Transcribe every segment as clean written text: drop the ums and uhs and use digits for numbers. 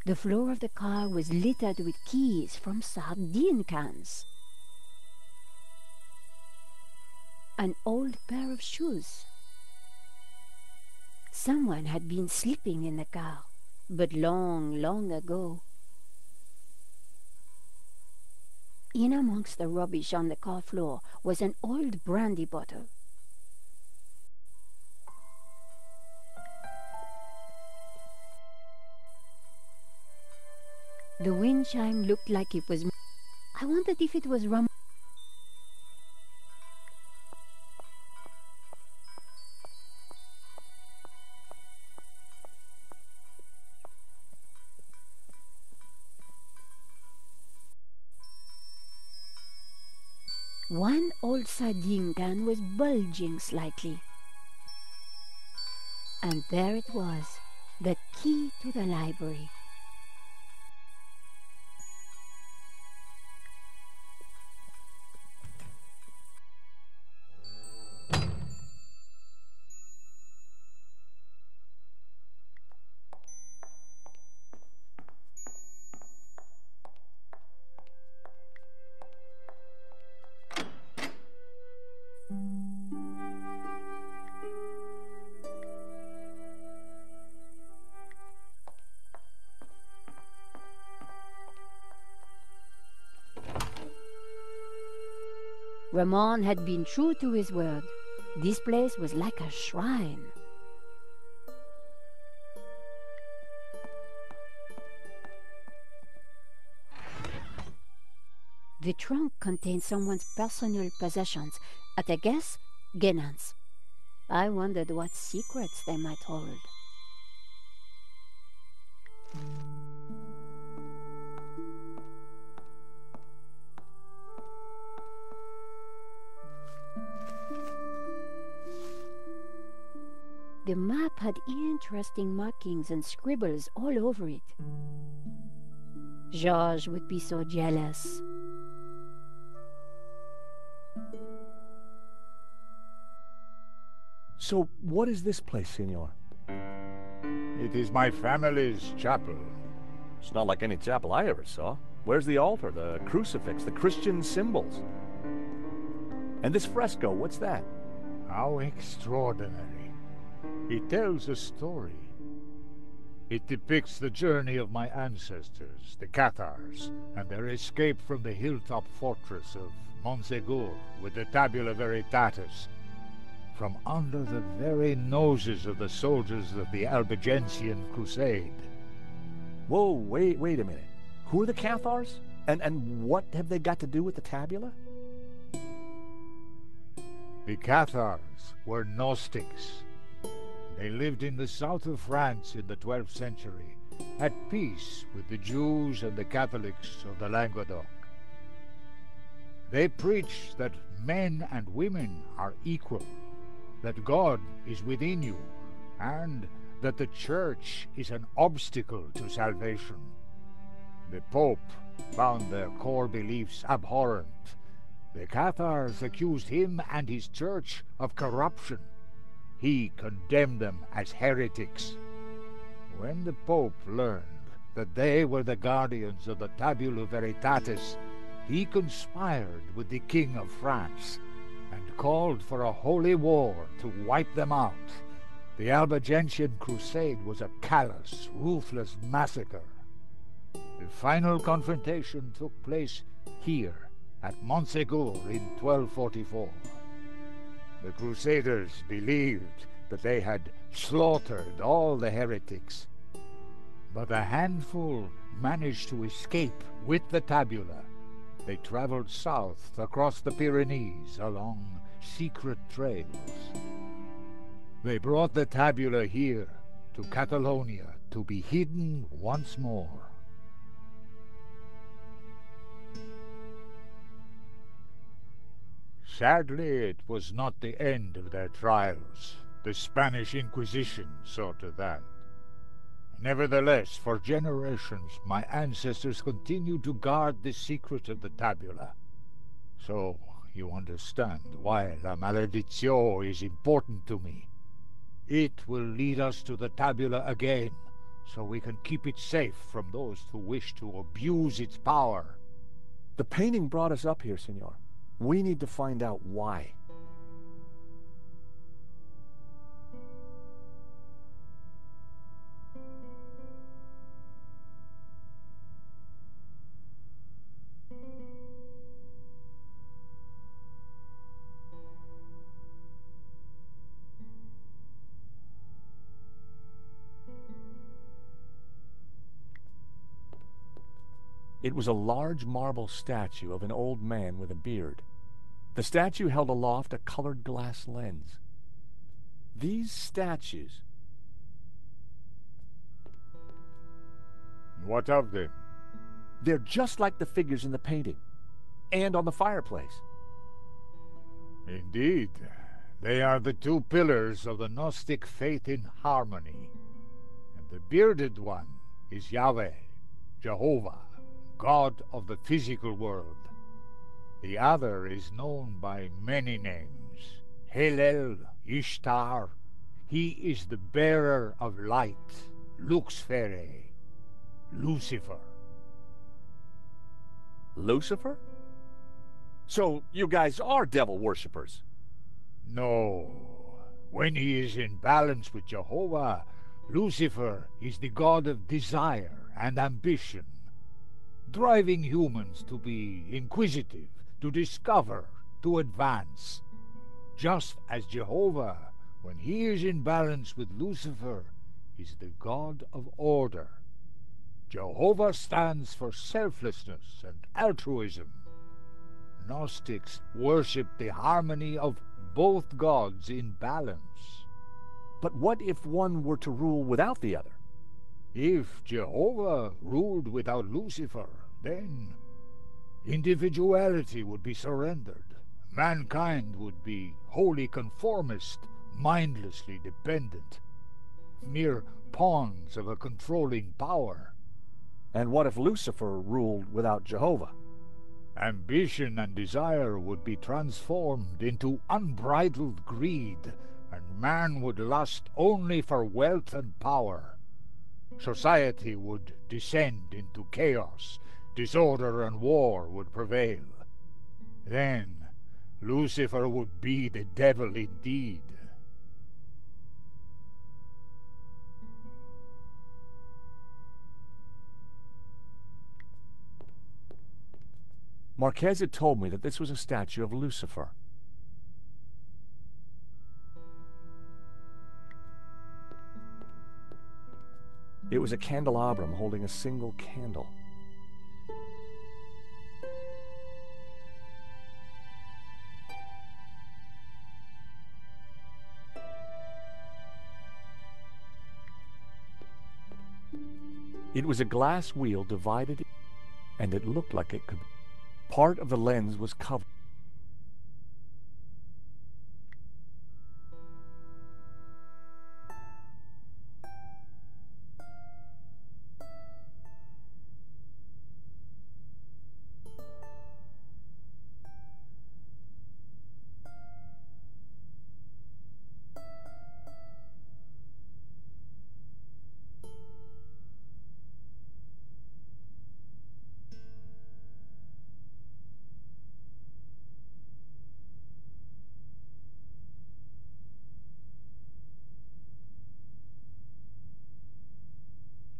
The floor of the car was littered with keys from sardine cans. An old pair of shoes. Someone had been sleeping in the car, but long, long ago. In amongst the rubbish on the car floor was an old brandy bottle. The wind chime looked like it was... I wondered if it was rum. One old sardine can was bulging slightly. And there it was, the key to the library. Ramon had been true to his word. This place was like a shrine. The trunk contained someone's personal possessions, at a guess, Genan's. I wondered what secrets they might hold. The map had interesting markings and scribbles all over it. Georges would be so jealous. So, what is this place, Senor? It is my family's chapel. It's not like any chapel I ever saw. Where's the altar, the crucifix, the Christian symbols? And this fresco, what's that? How extraordinary. It tells a story. It depicts the journey of my ancestors, the Cathars, and their escape from the hilltop fortress of Montségur with the Tabula Veritatis, from under the very noses of the soldiers of the Albigensian Crusade. Whoa, wait a minute. Who are the Cathars? And what have they got to do with the Tabula? The Cathars were Gnostics. They lived in the south of France in the 12th century, at peace with the Jews and the Catholics of the Languedoc. They preach that men and women are equal, that God is within you, and that the Church is an obstacle to salvation. The Pope found their core beliefs abhorrent. The Cathars accused him and his Church of corruption. He condemned them as heretics. When the Pope learned that they were the guardians of the Tabula Veritatis, he conspired with the King of France and called for a holy war to wipe them out. The Albigensian Crusade was a callous, ruthless massacre. The final confrontation took place here, at Montségur in 1244. The Crusaders believed that they had slaughtered all the heretics, but a handful managed to escape with the tabula. They traveled south across the Pyrenees along secret trails. They brought the tabula here to Catalonia to be hidden once more. Sadly, it was not the end of their trials. The Spanish Inquisition saw to that. Nevertheless, for generations, my ancestors continued to guard the secret of the tabula. So, you understand why La Maledizione is important to me. It will lead us to the tabula again, so we can keep it safe from those who wish to abuse its power. The painting brought us up here, senor. We need to find out why. It was a large marble statue of an old man with a beard. The statue held aloft a colored glass lens. These statues... What of them? They're just like the figures in the painting, and on the fireplace. Indeed, they are the two pillars of the Gnostic faith in harmony. And the bearded one is Yahweh, Jehovah, God of the physical world. The other is known by many names. Helel, Ishtar. He is the bearer of light, Luxfere, Lucifer. Lucifer? So you guys are devil worshippers? No. When he is in balance with Jehovah, Lucifer is the god of desire and ambition, driving humans to be inquisitive, to discover, to advance. Just as Jehovah, when he is in balance with Lucifer, is the god of order. Jehovah stands for selflessness and altruism. Gnostics worship the harmony of both gods in balance. But what if one were to rule without the other? If Jehovah ruled without Lucifer, then individuality would be surrendered. Mankind would be wholly conformist, mindlessly dependent, mere pawns of a controlling power. And what if Lucifer ruled without Jehovah? Ambition and desire would be transformed into unbridled greed, and man would lust only for wealth and power. Society would descend into chaos, disorder and war would prevail. Then Lucifer would be the devil indeed. Marquez had told me that this was a statue of Lucifer. It was a candelabrum holding a single candle. It was a glass wheel divided, and it looked like it could... Part of the lens was covered.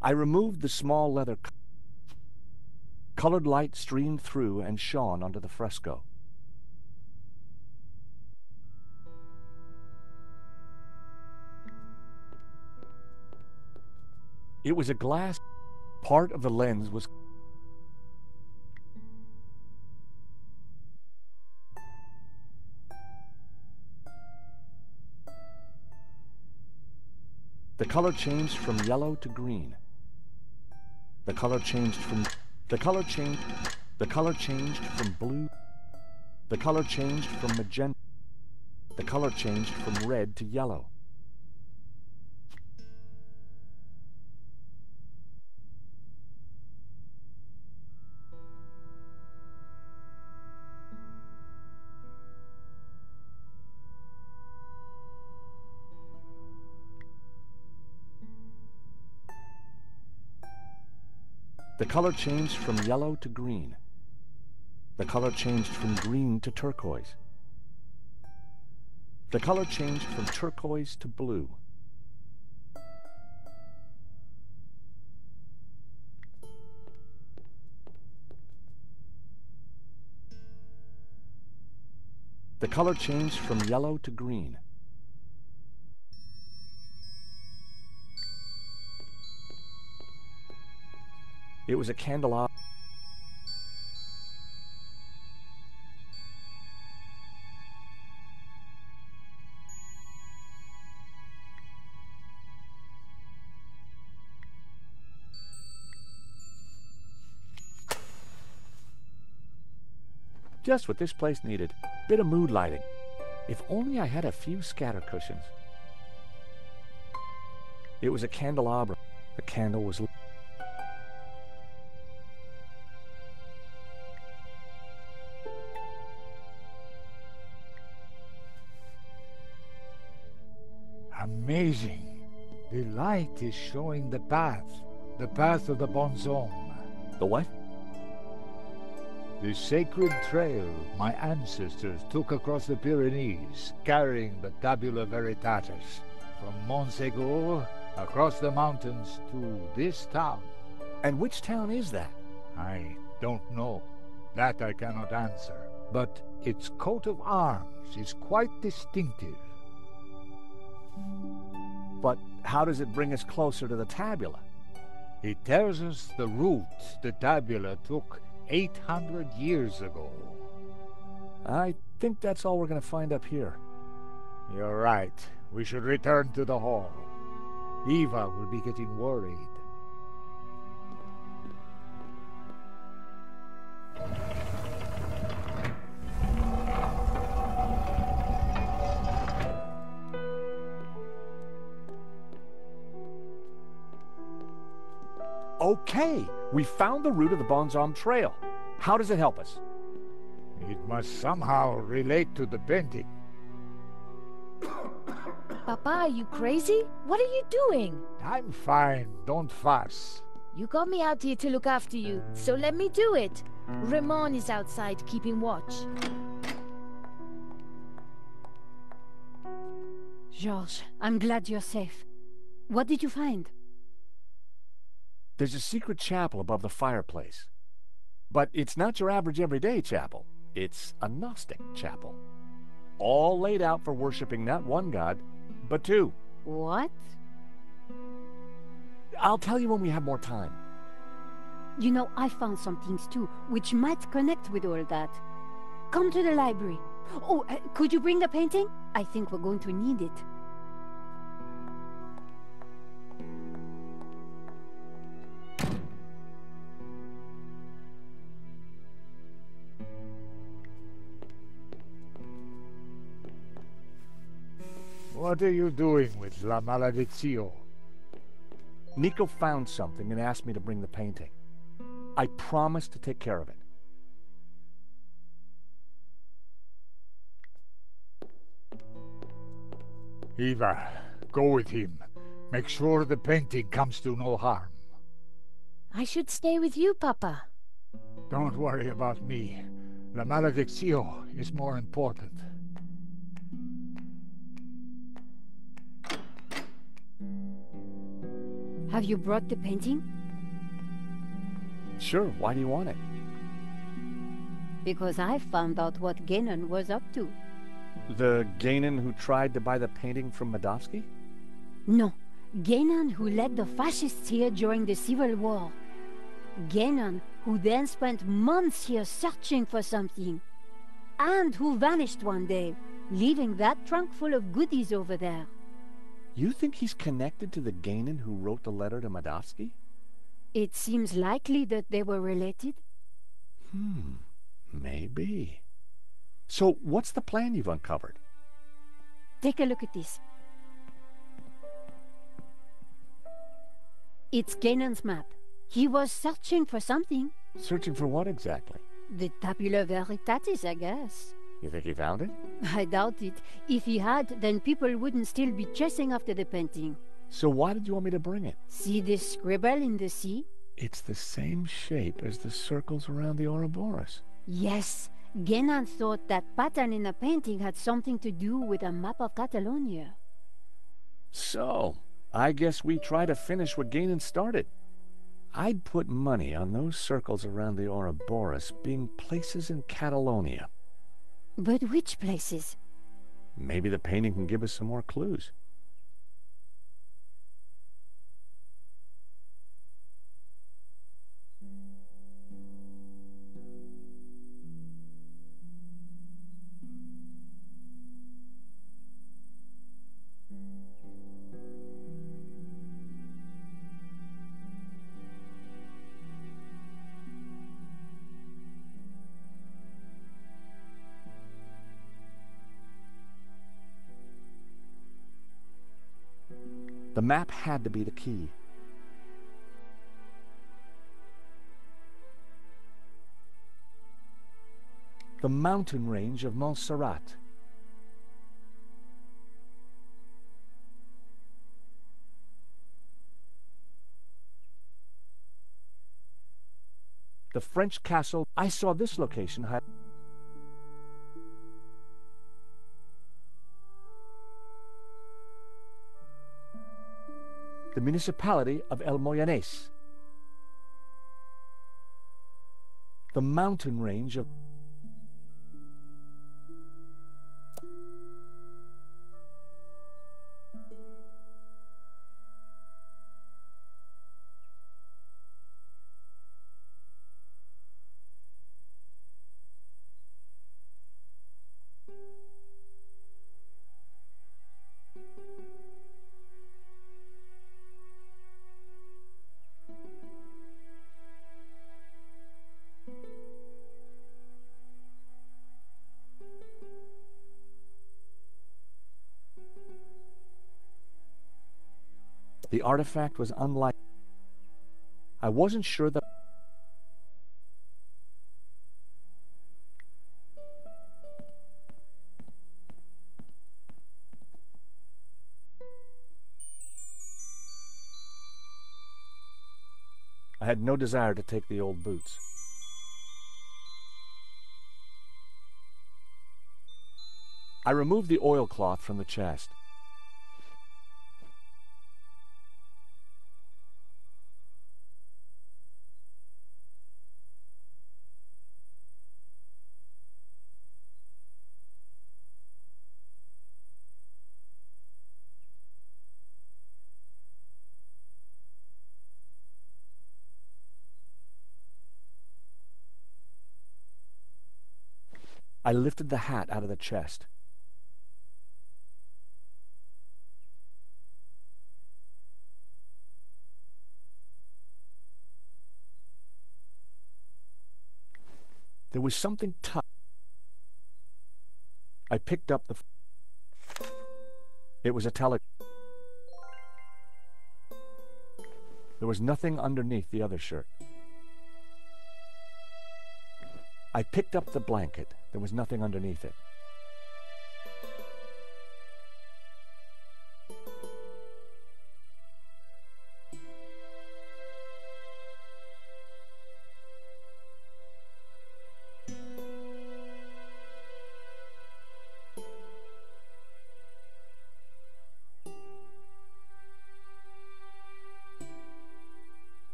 I removed the small leather. Colored light streamed through and shone onto the fresco. It was a glass. Part of the lens was... The color changed from yellow to green. The color changed from blue. The color changed from magenta. The color changed from red to yellow. The color changed from yellow to green. The color changed from green to turquoise. The color changed from turquoise to blue. The color changed from yellow to green. It was a candelabra. Just what this place needed. Bit of mood lighting. If only I had a few scatter cushions. It was a candelabra. The candle was lit. Amazing. The light is showing the path of the bonhomme. The what? The sacred trail my ancestors took across the Pyrenees, carrying the tabula veritatis, from Montségur across the mountains to this town. And which town is that? I don't know. That I cannot answer. But its coat of arms is quite distinctive. But how does it bring us closer to the tabula? It tells us the route the tabula took 800 years ago. I think that's all we're going to find up here. You're right. We should return to the hall. Eva will be getting worried. Okay, we found the route of the bonhomme trail. How does it help us? It must somehow relate to the painting. Papa, are you crazy? What are you doing? I'm fine, don't fuss. You got me out here to look after you, so let me do it. Ramon is outside keeping watch. Georges, I'm glad you're safe. What did you find? There's a secret chapel above the fireplace. But it's not your average everyday chapel. It's a Gnostic chapel. All laid out for worshiping not one god, but two. What? I'll tell you when we have more time. You know, I found some things too, which might connect with all that. Come to the library. Oh, could you bring the painting? I think we're going to need it. What are you doing with La Malediccio? Nico found something and asked me to bring the painting. I promised to take care of it. Eva, go with him. Make sure the painting comes to no harm. I should stay with you, Papa. Don't worry about me. La Malediccio is more important. Have you brought the painting? Sure, why do you want it? Because I found out what Guénon was up to. The Guénon who tried to buy the painting from Madovsky? No, Guénon who led the fascists here during the Civil War. Guénon who then spent months here searching for something. And who vanished one day, leaving that trunk full of goodies over there. You think he's connected to the Guénon who wrote the letter to Madovsky? It seems likely that they were related. Maybe. So what's the plan you've uncovered? Take a look at this. It's Guénon's map. He was searching for something. Searching for what exactly? The tabula veritatis, I guess. You think he found it? I doubt it. If he had, then people wouldn't still be chasing after the painting. So why did you want me to bring it? See this scribble in the sea? It's the same shape as the circles around the Ouroboros. Yes, Genan thought that pattern in the painting had something to do with a map of Catalonia. So, I guess we try to finish what Gainan started. I'd put money on those circles around the Ouroboros being places in Catalonia. But which places? Maybe the painting can give us some more clues. The map had to be the key. The mountain range of Montserrat. The French castle. I saw this location. The municipality of El Moyanés. The mountain range of... The artifact was unlike... I wasn't sure that... I had no desire to take the old boots. I removed the oilcloth from the chest. I lifted the hat out of the chest. There was something tough. I picked up the... It was a There was nothing underneath the other shirt. I picked up the blanket. There was nothing underneath it.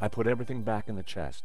I put everything back in the chest.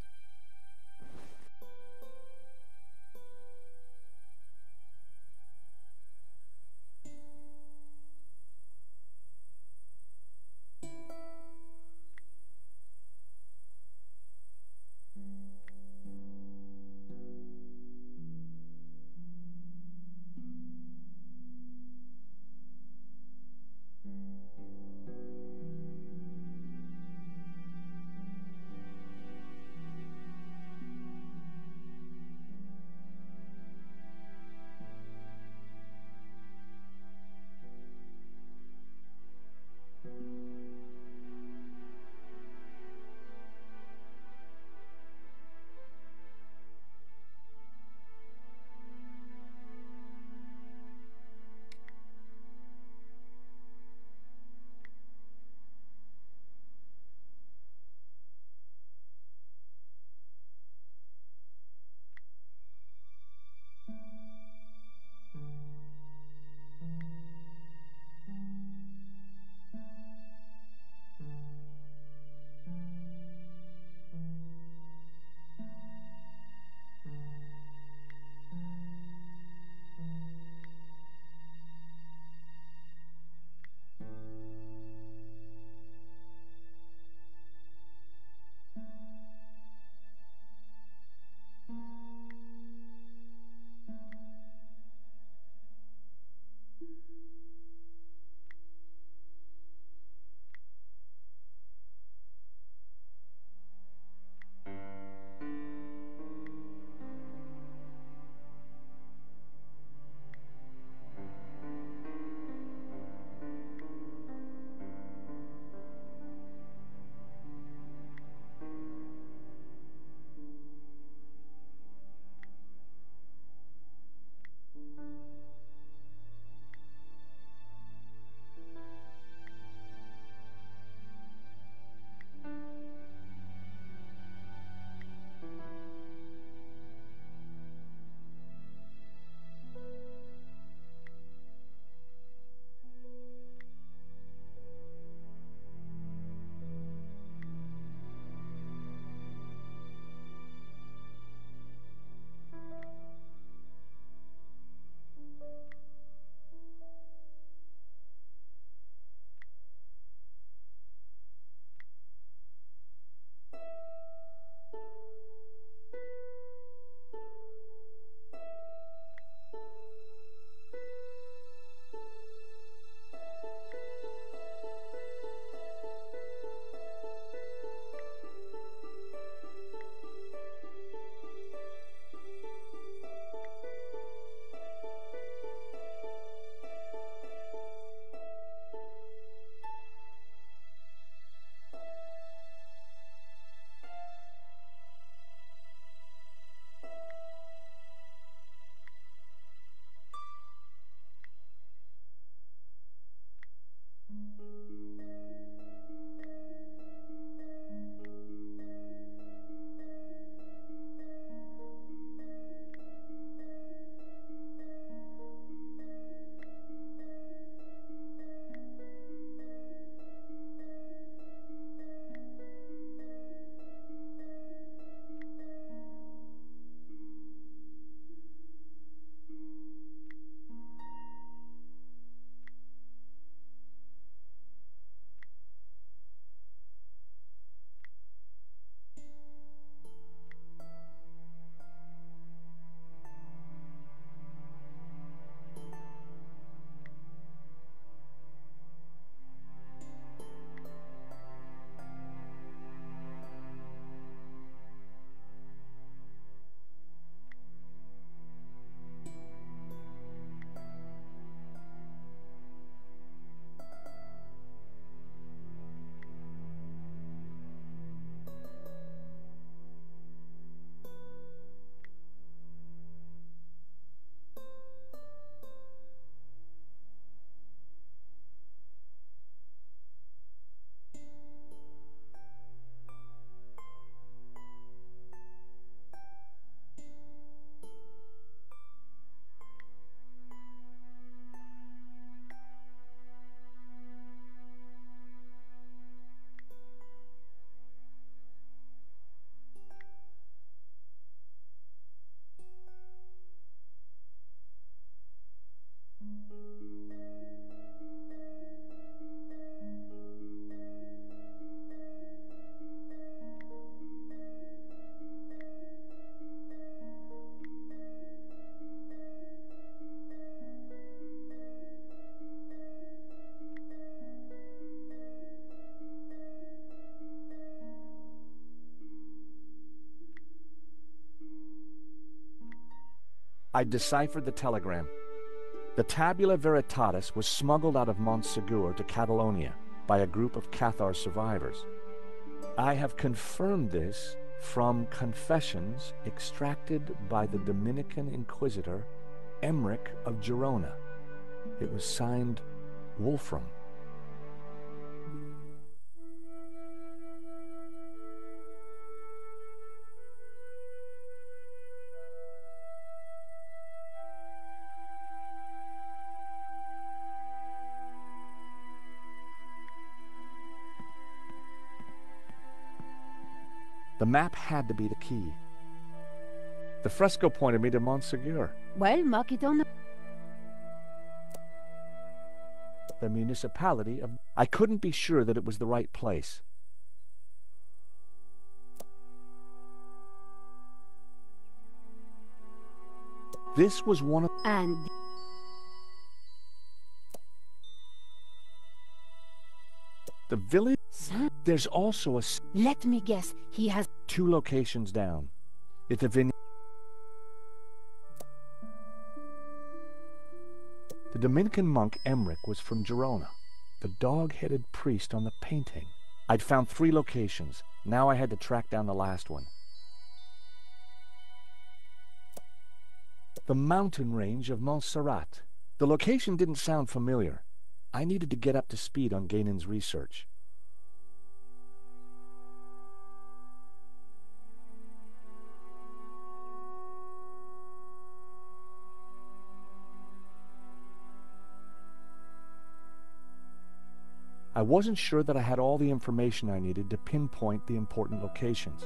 I deciphered the telegram. The Tabula Veritatis was smuggled out of Montsegur to Catalonia by a group of Cathar survivors. I have confirmed this from confessions extracted by the Dominican Inquisitor Emmerich of Girona. It was signed Wolfram. The map had to be the key. The fresco pointed me to Montsegur. Well, mark it on The municipality of... I couldn't be sure that it was the right place. This was one of... and... The village... There's also a... Let me guess, he has... 2 locations down. It's a vineyard. The Dominican monk Emmerich was from Girona, the dog-headed priest on the painting. I'd found 3 locations. Now I had to track down the last one. The mountain range of Montserrat. The location didn't sound familiar. I needed to get up to speed on Guénin's research. I wasn't sure that I had all the information I needed to pinpoint the important locations.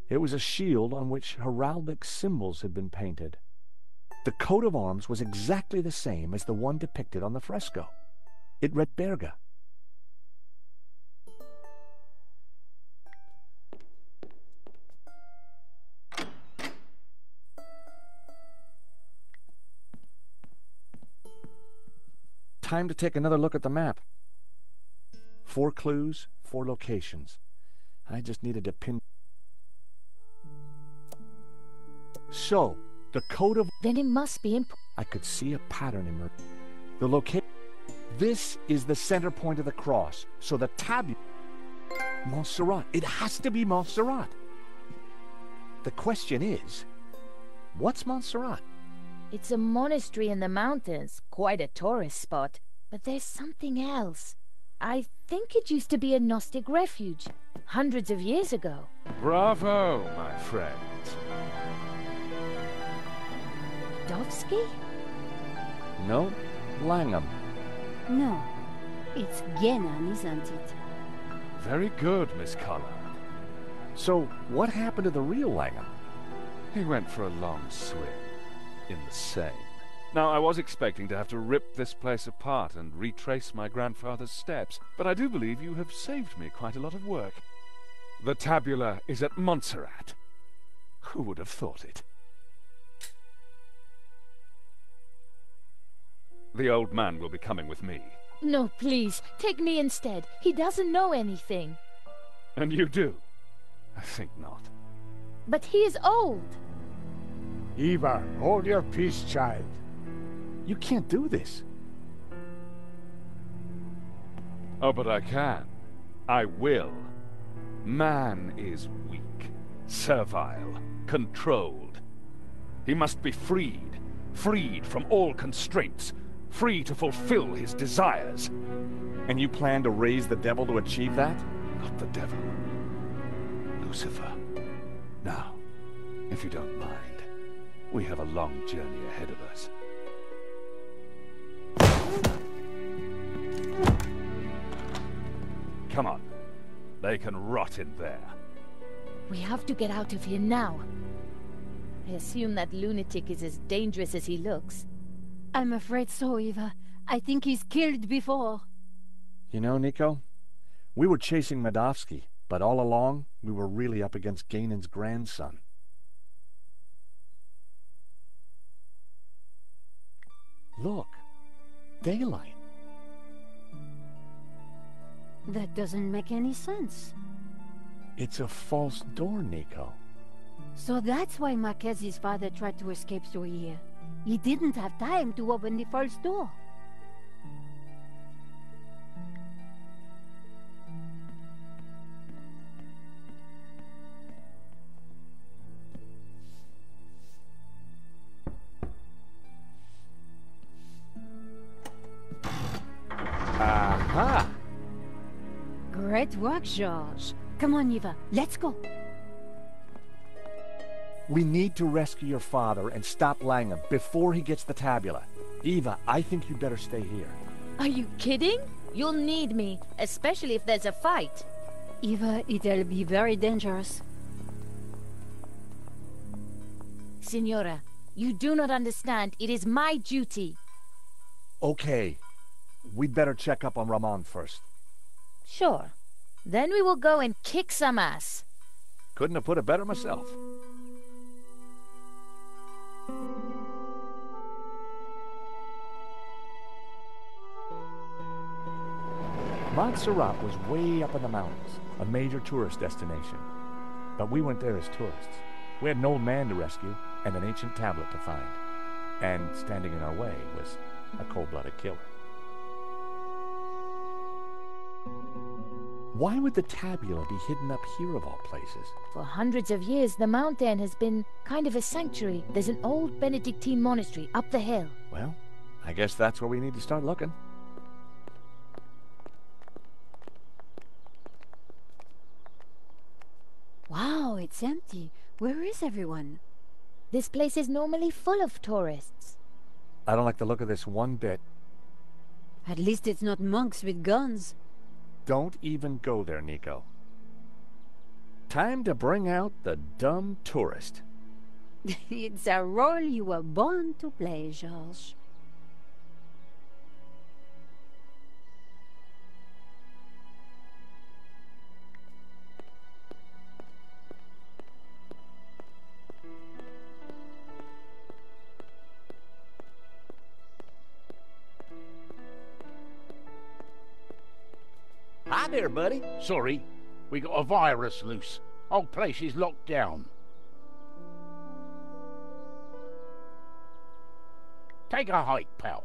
It was a shield on which heraldic symbols had been painted. The coat of arms was exactly the same as the one depicted on the fresco. It read Berga. Time to take another look at the map. 4 clues, 4 locations. I just needed to pin... So, the coat of... Then it must be I could see a pattern emerge. The location... This is the center point of the cross. So the tabula... Montserrat. It has to be Montserrat. The question is, what's Montserrat? It's a monastery in the mountains, quite a tourist spot. But there's something else. I think it used to be a Gnostic refuge, hundreds of years ago. Bravo, my friend. Dovsky? No, Langham. No, it's Guénin, isn't it? Very good, Miss Collar. So, what happened to the real Langham? He went for a long swim in the Seine. Now, I was expecting to have to rip this place apart and retrace my grandfather's steps, but I do believe you have saved me quite a lot of work. The tabula is at Montserrat. Who would have thought it? The old man will be coming with me. No, please, take me instead. He doesn't know anything. And you do? I think not. But he is old. Eva, hold your peace, child. You can't do this. Oh, but I can. I will. Man is weak, servile, controlled. He must be freed, freed from all constraints, free to fulfill his desires. And you plan to raise the devil to achieve that? Not the devil. Lucifer. Now, if you don't mind, we have a long journey ahead of us. Come on. They can rot in there. We have to get out of here now. I assume that lunatic is as dangerous as he looks. I'm afraid so, Eva. I think he's killed before. You know, Nico, we were chasing Medovsky, but all along, we were really up against Ganon's grandson. Look, daylight. That doesn't make any sense. It's a false door, Nico. So that's why Marquez's father tried to escape through here. He didn't have time to open the false door. Aha! Great work, George. Come on, Eva, let's go. We need to rescue your father and stop Langham before he gets the tabula. Eva, I think you'd better stay here. Are you kidding? You'll need me, especially if there's a fight. Eva, it'll be very dangerous. Signora, you do not understand. It is my duty. Okay. We'd better check up on Ramon first. Sure. Then we will go and kick some ass. Couldn't have put it better myself. Montserrat was way up in the mountains, a major tourist destination. But we went there as tourists. We had an old man to rescue and an ancient tablet to find. And standing in our way was a cold-blooded killer. Why would the tabula be hidden up here of all places? For hundreds of years, the mountain has been kind of a sanctuary. There's an old Benedictine monastery up the hill. Well, I guess that's where we need to start looking. Wow, it's empty. Where is everyone? This place is normally full of tourists. I don't like the look of this one bit. At least it's not monks with guns. Don't even go there, Nico. Time to bring out the dumb tourist. It's a role you were born to play, George. Hi there, buddy. Sorry, we got a virus loose. Whole place is locked down. Take a hike, pal.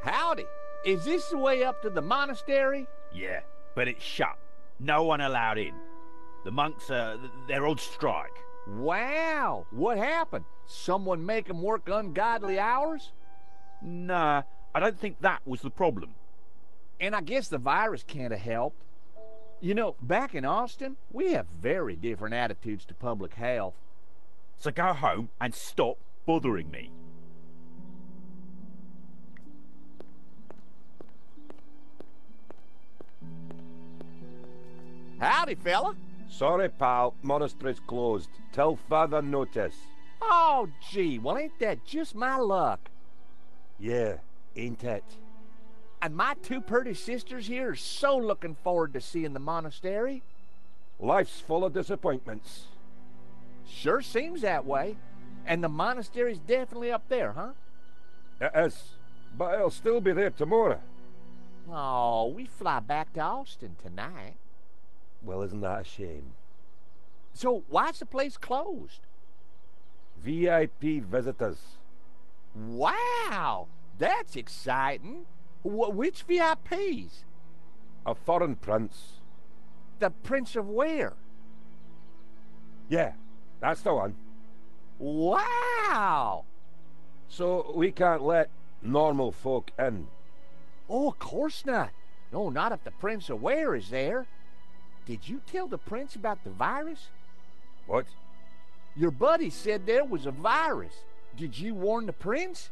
Howdy. Is this the way up to the monastery? Yeah, but it's shut. No one allowed in. The monks, they're on strike. Wow. What happened? Someone make them work ungodly hours? Nah, I don't think that was the problem. And I guess the virus can't have helped. You know, back in Austin, we have very different attitudes to public health. So go home and stop bothering me. Howdy, fella. Sorry, pal. Monastery's closed. Till further notice. Oh, gee, well, ain't that just my luck? Yeah, ain't it? And my two pretty sisters here are so looking forward to seeing the monastery. Life's full of disappointments. Sure seems that way. And the monastery's definitely up there, huh? It is, but it'll still be there tomorrow. Oh, we fly back to Austin tonight. Well, isn't that a shame? So why's the place closed? VIP visitors. Wow, that's exciting. Which VIPs? A foreign prince. The Prince of where? Yeah, that's the one. Wow! So we can't let normal folk in. Oh, of course not. No, not if the Prince of where is there. Did you tell the prince about the virus? What? Your buddy said there was a virus. Did you warn the prince?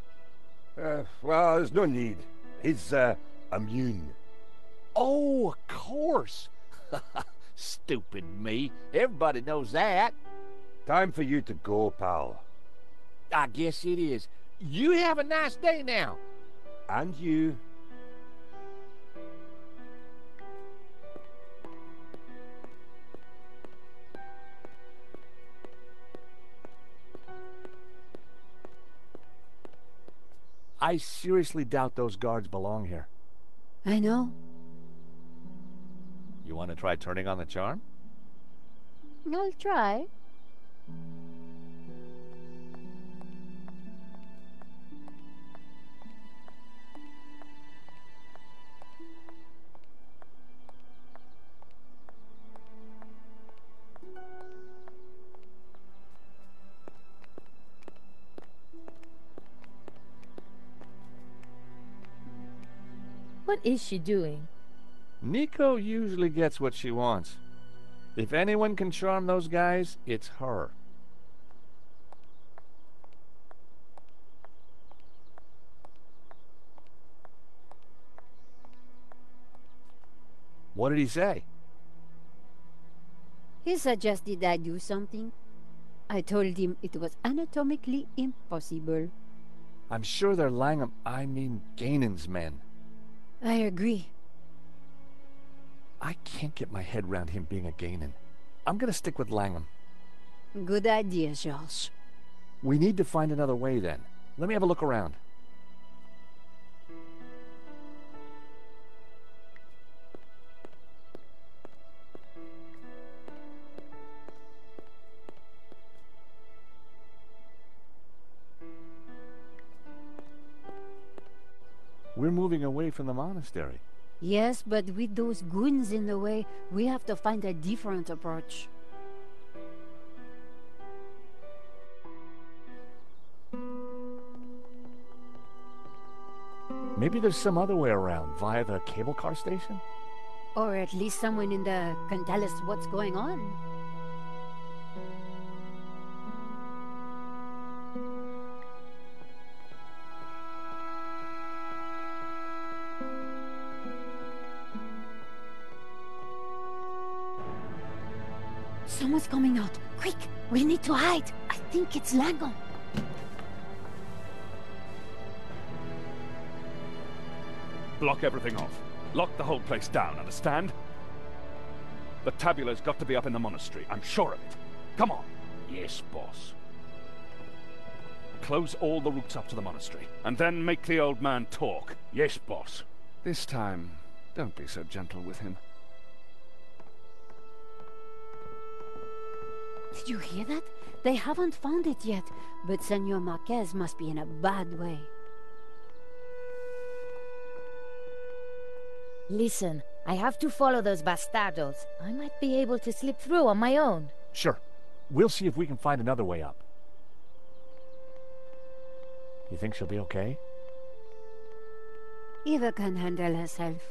Well, there's no need. He's, immune. Oh, of course. Stupid me. Everybody knows that. Time for you to go, pal. I guess it is. You have a nice day now. And you. I seriously doubt those guards belong here. I know. You want to try turning on the charm? I'll try. What is she doing? Nico usually gets what she wants. If anyone can charm those guys, it's her. What did he say? He suggested I do something. I told him it was anatomically impossible. I'm sure they're Ganon's men. I agree. I can't get my head around him being a Ganon. I'm gonna stick with Langham. Good idea, George. We need to find another way then. Let me have a look around. We're moving away from the monastery. Yes, but with those goons in the way, we have to find a different approach. Maybe there's some other way around, via the cable car station? Or at least someone in there can tell us what's going on. Someone's coming out. Quick! We need to hide! I think it's Langham. Block everything off. Lock the whole place down, understand? The tabula's got to be up in the monastery. I'm sure of it. Come on. Yes, boss. Close all the routes up to the monastery, and then make the old man talk. Yes, boss. This time, don't be so gentle with him. Did you hear that? They haven't found it yet, but Senor Marquez must be in a bad way. Listen, I have to follow those bastardos. I might be able to slip through on my own. Sure. We'll see if we can find another way up. You think she'll be okay? Eva can handle herself.